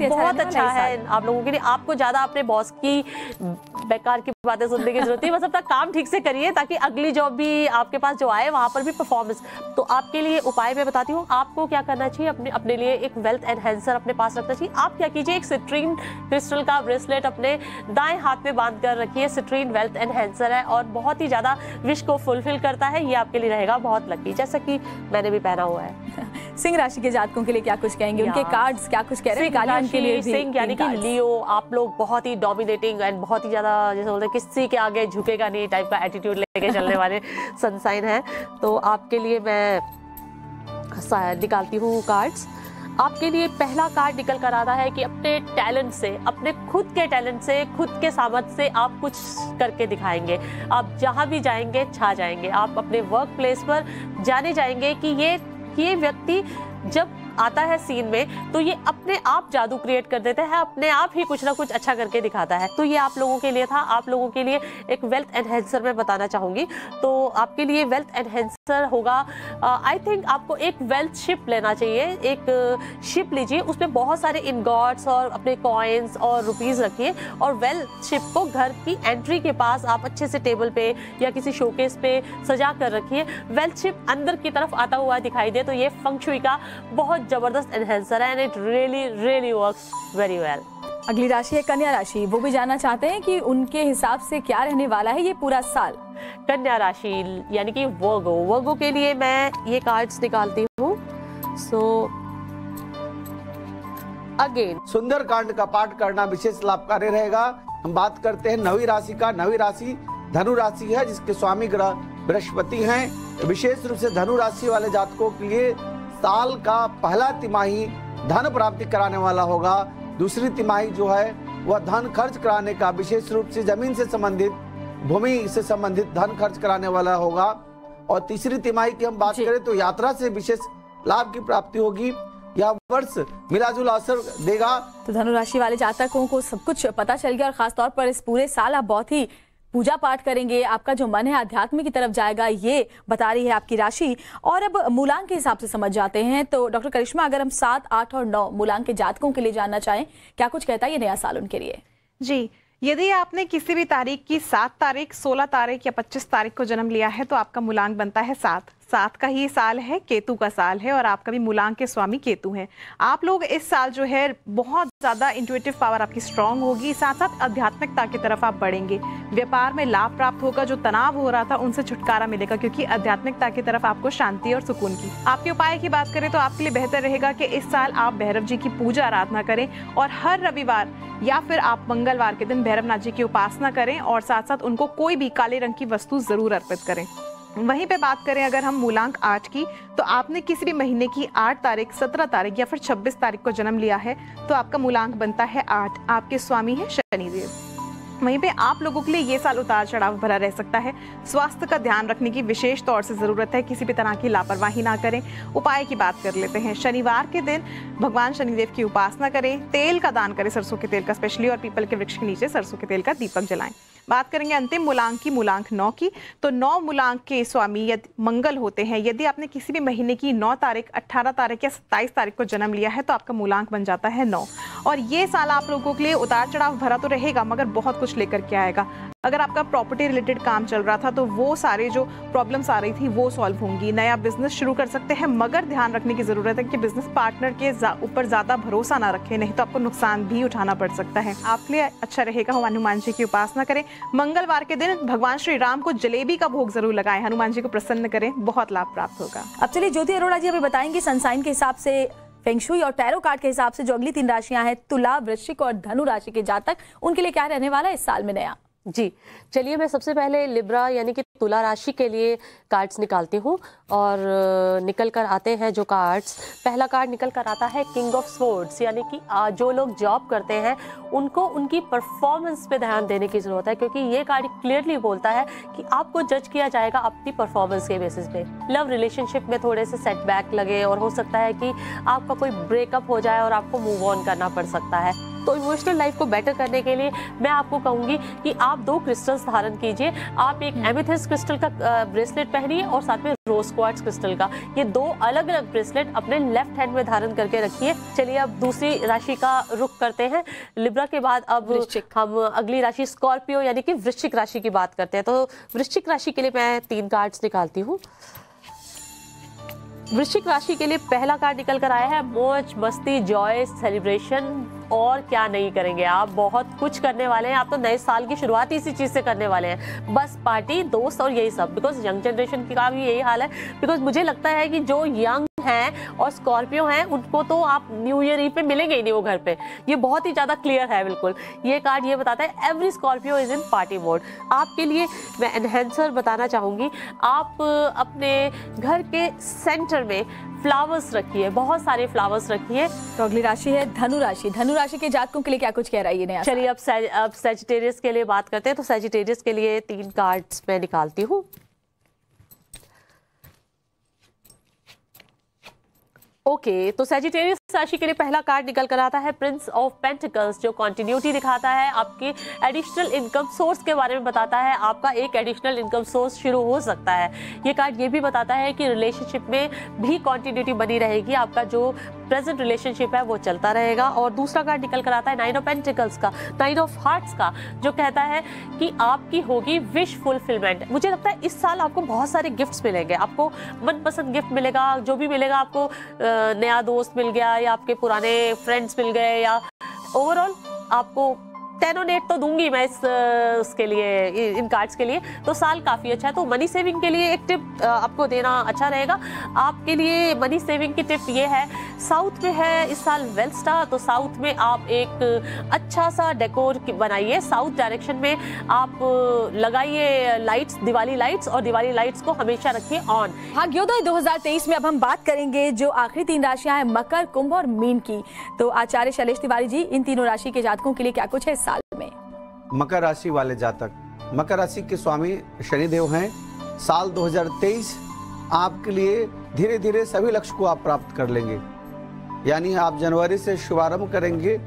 बहुत अच्छा है आप लोगों के लिए। आपको ज्यादा अपने बॉस की बेकार की बातें सुनने की जरूरत है, बस अपना काम ठीक से करिए ताकि अगली जॉब भी आपके पास जो आए वहां पर भी परफॉर्मेंस। तो आपके लिए उपाय मैं बताती हूँ। आपको क्या करना चाहिए, अपने लिए एक वेल्थ एनहेंसर अपने पास रखना चाहिए। आप क्या कीजिए, एक सिट्रीन क्रिस्टल का ब्रेसलेट अपने दाएं हाथ में बांध कर रखिए। सिट्रीन वेल्थ एनहेंसर है और बहुत ही ज्यादा विश को फुलफिल करता है। ये आपके लिए रहेगा बहुत लकी, जैसा कि मैंने भी पहना हुआ है। सिंह राशि के जातकों के लिए क्या कुछ कहेंगे, उनके कार्ड्स क्या कुछ कह रहे हैं? उनके लिए सिंह यानी कि लियो, आप लोग बहुत ही डोमिनेटिंग एंड बहुत ही ज्यादा, जैसे बोलते हैं किसी के आगे झुकेगा नहीं टाइप का एटीट्यूड लेके चलने वाले सन साइन है। तो आपके लिए मैं निकालती हूँ कार्ड्स। आपके लिए पहला कार्ड निकल कर आता है कि अपने टैलेंट से, अपने खुद के टैलेंट से, खुद के सामर्थ्य से आप कुछ करके दिखाएंगे। आप जहाँ भी जाएंगे छा जाएंगे। आप अपने वर्क प्लेस पर जाने जाएंगे कि ये व्यक्ति जब आता है सीन में तो ये अपने आप जादू क्रिएट कर देते हैं, अपने आप ही कुछ ना कुछ अच्छा करके दिखाता है। तो ये आप लोगों के लिए था। आप लोगों के लिए एक वेल्थ एनहेंसर मैं बताना चाहूँगी। तो आपके लिए वेल्थ एनहेंसर होगा, आई थिंक आपको एक वेल्थ शिप लेना चाहिए। एक शिप लीजिए, उसमें बहुत सारे इनगॉट्स और अपने कॉइन्स और रुपीज़ रखिए और वेल्थ शिप को घर की एंट्री के पास आप अच्छे से टेबल पे या किसी शोकेस पे सजा कर रखिए। वेल्थ शिप अंदर की तरफ आता हुआ दिखाई दे तो ये फंग शुई का बहुत जबरदस्त एनहेंसर है and it really works very well. अगली राशि है कन्या राशि। वो भी जानना चाहते हैं कि उनके हिसाब से क्या रहने वाला है ये पूरा साल। कन्या राशि यानी कि वर्गो के लिए मैं ये कार्ड्स निकालती हूँ। सो अगेन सुंदर कांड का पाठ करना विशेष लाभकारी रहेगा। हम बात करते हैं नवी राशि का। नवी राशि धनु राशि है जिसके स्वामी ग्रह बृहस्पति हैं। विशेष रूप से धनु राशि वाले जातकों के लिए साल का पहला तिमाही धन प्राप्ति कराने वाला होगा। दूसरी तिमाही जो है वह धन खर्च कराने का, विशेष रूप से जमीन से संबंधित, भूमि से संबंधित धन खर्च कराने वाला होगा। और तीसरी तिमाही की हम बात करें तो यात्रा से विशेष लाभ की प्राप्ति होगी। यह वर्ष मिलाजुला असर देगा। तो धनु राशि वाले जातकों को सब कुछ पता चल गया और खासतौर पर इस पूरे साल आप बहुत ही पूजा पाठ करेंगे, आपका जो मन है आध्यात्म की तरफ जाएगा, ये बता रही है आपकी राशि। और अब मूलांक के हिसाब से समझ जाते हैं। तो डॉक्टर करिश्मा, अगर हम 7, 8 और 9 मूलांक के जातकों के लिए जानना चाहें, क्या कुछ कहता है ये नया साल उनके लिए? जी, यदि आपने किसी भी तारीख की 7 तारीख, 16 तारीख या 25 तारीख को जन्म लिया है तो आपका मूलांक बनता है 7। 7 का ही साल है, केतु का साल है और आपका भी मूलांक के स्वामी केतु हैं। आप लोग इस साल जो है बहुत ज़्यादा इंट्यूटिव पावर आपकी स्ट्रांग होगी, साथ साथ आध्यात्मिकता की तरफ आप बढ़ेंगे। व्यापार में लाभ प्राप्त होगा, जो तनाव हो रहा था उनसे छुटकारा मिलेगा क्योंकि आध्यात्मिकता की तरफ आपको शांति और सुकून की। आपके उपाय की बात करें तो आपके लिए बेहतर रहेगा कि इस साल आप भैरव जी की पूजा आराधना करें और हर रविवार या फिर आप मंगलवार के दिन भैरवनाथ जी की उपासना करें और साथ साथ उनको कोई भी काले रंग की वस्तु जरूर अर्पित करें। वहीं पे बात करें अगर हम मूलांक 8 की, तो आपने किसी भी महीने की 8 तारीख, 17 तारीख या फिर 26 तारीख को जन्म लिया है तो आपका मूलांक बनता है 8। आपके स्वामी है शनिदेव। वहीं पे आप लोगों के लिए ये साल उतार चढ़ाव भरा रह सकता है। स्वास्थ्य का ध्यान रखने की विशेष तौर से जरूरत है, किसी भी तरह की लापरवाही ना करें। उपाय की बात कर लेते हैं। शनिवार के दिन भगवान शनिदेव की उपासना करें, तेल का दान करें, सरसों के तेल का स्पेशली, और पीपल के वृक्ष के नीचे सरसों के तेल का दीपक जलाएं। बात करेंगे अंतिम मूलांक की, मूलांक 9 की, तो 9 मूलांक के स्वामी यदि मंगल होते हैं। यदि आपने किसी भी महीने की 9 तारीख, 18 तारीख या 27 तारीख को जन्म लिया है तो आपका मूलांक बन जाता है 9। और ये साल आप लोगों के लिए उतार चढ़ाव भरा तो रहेगा मगर बहुत कुछ लेकर के आएगा। अगर आपका प्रॉपर्टी रिलेटेड काम चल रहा था तो वो सारे जो प्रॉब्लम्स आ रही थी वो सॉल्व होंगी। नया बिजनेस शुरू कर सकते हैं मगर ध्यान रखने की जरूरत है कि बिजनेस पार्टनर के ऊपर ज्यादा भरोसा ना रखें, नहीं तो आपको नुकसान भी उठाना पड़ सकता है। आपके लिए अच्छा रहेगा हनुमान जी की उपासना करें। मंगलवार के दिन भगवान श्री राम को जलेबी का भोग जरूर लगाएं, हनुमान जी को प्रसन्न करें, बहुत लाभ प्राप्त होगा। अब चलिए ज्योति अरोड़ा जी हमें बताएंगे सनसाइन के हिसाब से, फेंग शुई और टैरो कार्ड के हिसाब से जो अगली 3 राशियां हैं, तुला, वृश्चिक और धनु राशि के जातक, उनके लिए क्या रहने वाला है इस साल में नया। जी चलिए, मैं सबसे पहले लिब्रा यानी कि तुला राशि के लिए कार्ड्स निकालती हूँ और निकल कर आते हैं जो कार्ड्स। पहला कार्ड निकल कर आता है किंग ऑफ स्वॉर्ड्स, यानी कि जो लोग जॉब करते हैं उनको उनकी परफॉर्मेंस पे ध्यान देने की ज़रूरत है, क्योंकि ये कार्ड क्लियरली बोलता है कि आपको जज किया जाएगा अपनी परफॉर्मेंस के बेसिस पे। लव रिलेशनशिप में थोड़े से सेटबैक लगे और हो सकता है कि आपका कोई ब्रेकअप हो जाए और आपको मूव ऑन करना पड़ सकता है। तो इमोशनल लाइफ को बेटर करने के लिए मैं आपको कहूँगी कि आप 2 क्रिस्टल्स धारण कीजिए। आप एक एमेथिस्ट क्रिस्टल का ब्रेसलेट पहनिए और साथ में रोज क्वार्ट्ज क्रिस्टल का। ये 2 अलग अलग ब्रेसलेट अपने लेफ्ट हैंड में धारण करके रखिए। चलिए अब दूसरी राशि का रुख करते हैं। लिब्रा के बाद अब हम अगली राशि स्कॉर्पियो यानी कि वृश्चिक राशि की बात करते हैं। तो वृश्चिक राशि के लिए मैं 3 कार्ड्स निकालती हूँ। वृश्चिक राशि के लिए पहला कार्ड निकल कर आया है मौज मस्ती, जॉय, सेलिब्रेशन। और क्या नहीं करेंगे आप, बहुत कुछ करने वाले हैं। आप तो नए साल की शुरुआत इसी चीज़ से करने वाले हैं, बस पार्टी, दोस्त और यही सब। बिकॉज यंग जनरेशन का भी यही हाल है। बिकॉज मुझे लगता है कि जो यंग हैं और स्कॉर्पियो हैं उनको तो आप न्यू ईयर ईव पे मिलेंगे ही नहीं वो घर पे। ये बहुत ही ज़्यादा क्लियर है बिल्कुल। ये कार्ड ये बताता है every Scorpio is in party mode. आपके लिए मैं एनहेंसर बताना चाहूँगी। आप अपने घर के सेंटर में फ्लावर्स रखिए, बहुत सारे फ्लावर्स रखिए। तो अगली राशि है धनु राशि। धनु राशि के जातकों के लिए क्या कुछ कह रहा है ये नया? चलिए अब सैजिटेरियस के लिए बात करते हैं। तो सैजिटेरियस के लिए 3 कार्ड्स मैं निकालती हूँ। ओके, तो सैजिटेरियस राशि के लिए पहला कार्ड निकल कर आता है प्रिंस ऑफ पेंटिकल्स, जो कंटिन्यूटी दिखाता है, आपके एडिशनल इनकम सोर्स के बारे में बताता है, आपका एक एडिशनल इनकम सोर्स शुरू हो सकता है। ये कार्ड ये भी बताता है कि रिलेशनशिप में भी कंटिन्यूटी बनी रहेगी, आपका जो प्रेजेंट रिलेशनशिप है वो चलता रहेगा। और दूसरा कार्ड निकल कर आता है 9 ऑफ पेंटिकल्स का, 9 ऑफ हार्ट्स का, जो कहता है कि आपकी होगी विश फुलफिलमेंट। मुझे लगता है इस साल आपको बहुत सारे गिफ्ट्स मिलेंगे, आपको मनपसंद गिफ्ट मिलेगा, जो भी मिलेगा आपको, नया दोस्त मिल गया या आपके पुराने फ्रेंड्स मिल गए, या ओवरऑल आपको 10 on 8 तो दूंगी मैं उसके लिए, इन कार्ड्स के लिए। तो साल काफ़ी अच्छा है। तो मनी सेविंग के लिए एक टिप आपको देना अच्छा रहेगा। आपके लिए मनी सेविंग की टिप ये है, साउथ में है इस साल वेल्थ स्टार, तो साउथ में आप एक अच्छा सा डेकोर बनाइए, साउथ डायरेक्शन में आप लगाइए लाइट्स, दिवाली लाइट्स, और दिवाली लाइट्स को हमेशा रखिए ऑन। भाग्योदय 2023 में अब हम बात करेंगे जो आखिरी 3 राशियां हैं, मकर, कुंभ और मीन की। तो आचार्य शैलेश तिवारी जी, इन तीनों राशि के जातकों के लिए क्या कुछ है इस साल में? मकर राशि वाले जातक, मकर राशि के स्वामी शनिदेव हैं। साल 2023 आपके लिए धीरे धीरे सभी लक्ष्य को आप प्राप्त कर लेंगे, यानी आप जनवरी से शुभारंभ करेंगे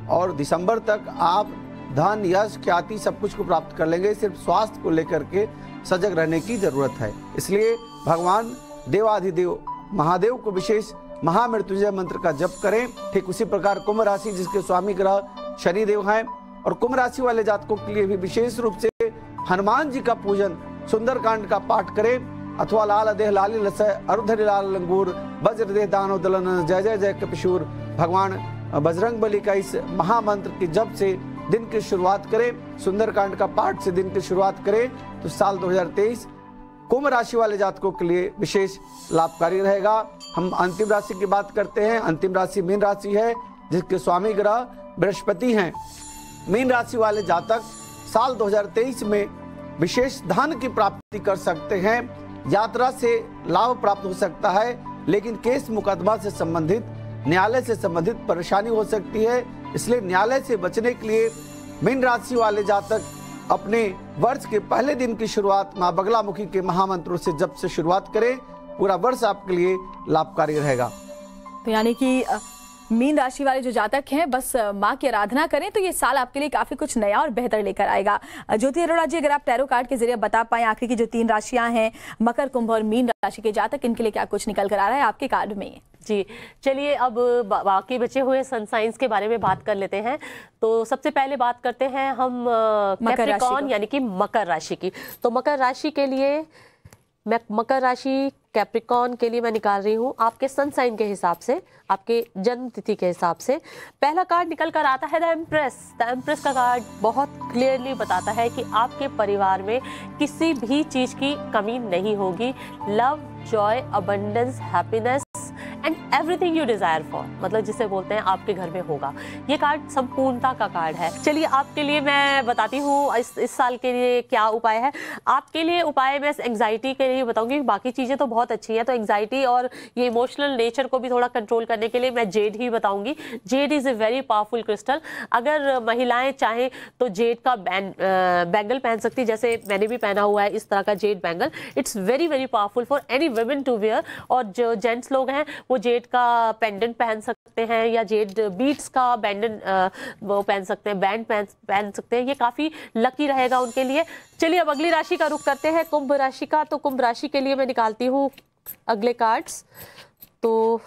और दिसंबर तक आप धन, यश, ख्याति सब कुछ को प्राप्त कर लेंगे। सिर्फ स्वास्थ्य को लेकर के सजग रहने की जरूरत है। इसलिए भगवान देवाधिदेव महादेव को विशेष महामृत्युंजय मंत्र का जप करें। ठीक उसी प्रकार कुंभ राशि, जिसके स्वामी ग्रह शनिदेव हैं, और कुंभ राशि वाले जातकों के लिए भी विशेष रूप से हनुमान जी का पूजन, सुंदरकांड का पाठ करें, अथवा लाल देह लाली लसय अरुधरि लाल लंगूर वज्र देह दानव दलन जय जय जय कपिशूर भगवान बजरंग बली का इस महामंत्र के जप से दिन की शुरुआत करें, सुंदरकांड का पाठ से दिन की शुरुआत करें, तो साल 2023 कुंभ राशि वाले जातकों के लिए विशेष लाभकारी रहेगा। हम अंतिम राशि की बात करते हैं। अंतिम राशि मीन राशि है, जिसके स्वामी ग्रह बृहस्पति हैं। मीन राशि वाले जातक साल 2023 में विशेष धन की प्राप्ति कर सकते हैं, यात्रा से लाभ प्राप्त हो सकता है, लेकिन केस मुकदमा से संबंधित, न्यायालय से संबंधित परेशानी हो सकती है। इसलिए न्यायालय से बचने के लिए मीन राशि वाले जातक अपने वर्ष के पहले दिन की शुरुआत मां बगलामुखी के महामंत्रों से जप से शुरुआत करें। पूरा वर्ष आपके लिए लाभकारी रहेगा। तो यानी कि मीन राशि वाले जो जातक हैं, बस माँ की आराधना करें तो ये साल आपके लिए काफी कुछ नया और बेहतर लेकर आएगा। ज्योति अरोड़ा जी, अगर आप टैरो कार्ड के जरिए बता पाए आखिरी की जो 3 राशियां हैं, मकर, कुंभ और मीन राशि के जातक, इनके लिए क्या कुछ निकल कर आ रहा है आपके कार्ड में? जी चलिए, अब बाकी बचे हुए सन साइंस के बारे में बात कर लेते हैं। तो सबसे पहले बात करते हैं हम कैप्रिकॉर्न यानी कि मकर राशि की। तो मकर राशि के लिए, मकर राशि कैप्रिकॉर्न के लिए मैं निकाल रही हूँ आपके सन साइन के हिसाब से, आपके जन्म तिथि के हिसाब से। पहला कार्ड निकल कर आता है द एम्प्रेस। द एम्प्रेस का कार्ड बहुत क्लियरली बताता है कि आपके परिवार में किसी भी चीज की कमी नहीं होगी। Love, Joy, abundance, happiness and everything you desire for, मतलब जिसे बोलते हैं आपके घर में होगा। ये कार्ड संपूर्णता का कार्ड है। चलिए आपके लिए मैं बताती हूँ इस साल के लिए क्या उपाय है। आपके लिए उपाय मैं एंग्जाइटी के लिए बताऊंगी, बाकी चीजें तो बहुत अच्छी हैं। तो एंग्जाइटी और ये इमोशनल नेचर को भी थोड़ा कंट्रोल करने के लिए मैं जेड ही बताऊंगी। Z is a very powerful crystal. अगर महिलाएं चाहें तो जेड का बैंगल पहन सकती है, जैसे मैंने भी पहना हुआ है इस तरह का jade bangle. It's very very powerful for any women to wear. और जो जेंट्स लोग हैं वो जेड का पेंडेंट पहन सकते हैं, या जेड बीट्स का बैंड वो पहन सकते हैं, बैंड पहन सकते हैं। ये काफी लकी रहेगा उनके लिए। चलिए अब अगली राशि का रुख करते हैं, कुंभ राशि का। तो कुंभ राशि के लिए मैं निकालती हूँ अगले कार्ड्स। तो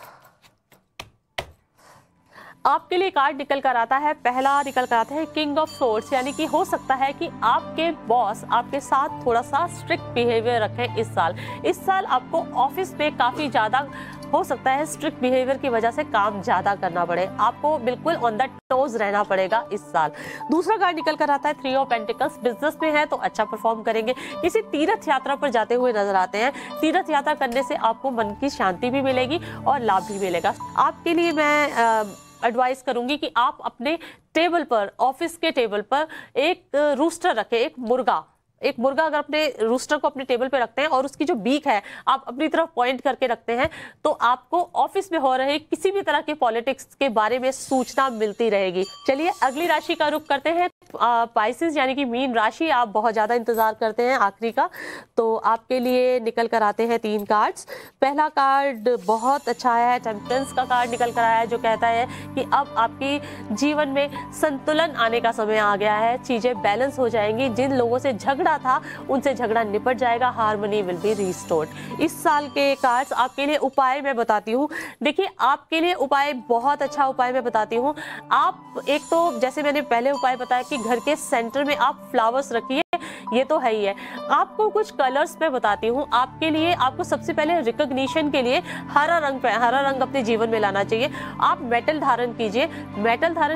आपके लिए कार्ड निकल कर आता है, पहला निकल कर आता है किंग ऑफ सोर्ड्स, यानी कि हो सकता है कि आपके बॉस आपके साथ थोड़ा सा स्ट्रिक्ट बिहेवियर रखें इस साल। इस साल आपको ऑफिस में काफी ज्यादा हो सकता है स्ट्रिक्ट बिहेवियर की वजह से काम ज्यादा करना पड़े, आपको बिल्कुल ऑन द टोज रहना पड़ेगा इस साल। दूसरा कार्ड निकल कर आता है 3 ऑफ पेंटिकल्स। बिजनेस में है तो अच्छा परफॉर्म करेंगे। किसी तीर्थ यात्रा पर जाते हुए नजर आते हैं। तीर्थ यात्रा करने से आपको मन की शांति भी मिलेगी और लाभ भी मिलेगा। आपके लिए मैं एडवाइस करूंगी कि आप अपने टेबल पर, ऑफिस के टेबल पर एक रूस्टर रखें, एक मुर्गा अगर अपने रूस्टर को अपने टेबल पे रखते हैं और उसकी जो बीक है आप अपनी तरफ पॉइंट करके रखते हैं, तो आपको ऑफिस में हो रहे किसी भी तरह के पॉलिटिक्स के बारे में सूचना मिलती रहेगी। चलिए अगली राशि का रुख करते हैं, स्पाइसेस यानी कि मीन राशि, आप बहुत ज़्यादा इंतज़ार करते हैं आखिरी का, तो आपके लिए निकल कर आते हैं 3 कार्ड्स। पहला कार्ड बहुत अच्छा आया है, टेम्परेंस का कार्ड निकल कर आया है, जो कहता है कि अब आपकी जीवन में संतुलन आने का समय आ गया है, चीज़ें बैलेंस हो जाएंगी, जिन लोगों से झगड़ा था उनसे झगड़ा निपट जाएगा, हार्मनी विल बी रिस्टोर्ड। इस साल के कार्ड्स आपके लिए उपाय मैं बताती हूँ। देखिए आपके लिए उपाय बहुत अच्छा उपाय मैं बताती हूँ। आप एक तो जैसे मैंने पहले उपाय बताया कि घर के सेंटर में आप फ्लावर्स रखिए, ये तो है ही है। आपको कुछ कलर्स पे बताती हूँ। आपके लिए आपको सबसे पहले रिकॉग्निशन के लिए हरा रंग अपने जीवन में लाना चाहिए। आप मेटल धारण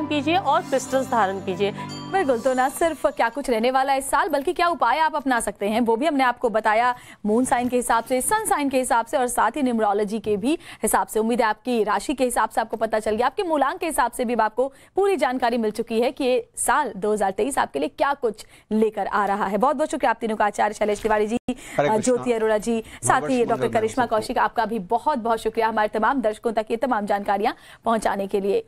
कीजिए और क्रिस्टल्स धारण कीजिए। बिल्कुल, तो ना सिर्फ क्या कुछ रहने वाला है इस साल, बल्कि क्या उपाय आप अपना सकते हैं वो भी हमने आपको बताया, मून साइन के हिसाब से, सन साइन के हिसाब से और साथ ही न्यूमरोलॉजी के भी हिसाब से। उम्मीद है आपकी राशि के हिसाब से आपको पता चल गया, आपके मूलांक के हिसाब से भी आपको पूरी जानकारी मिल चुकी है कि ये साल 2023 आपके लिए क्या कुछ लेकर आ रहा है। बहुत बहुत शुक्रिया आप तीनों का, आचार्य शैलेश तिवारी जी, ज्योति अरोड़ा जी, साथ ही डॉक्टर करिश्मा कौशिक, आपका भी बहुत बहुत शुक्रिया हमारे तमाम दर्शकों तक ये तमाम जानकारियां पहुंचाने के लिए।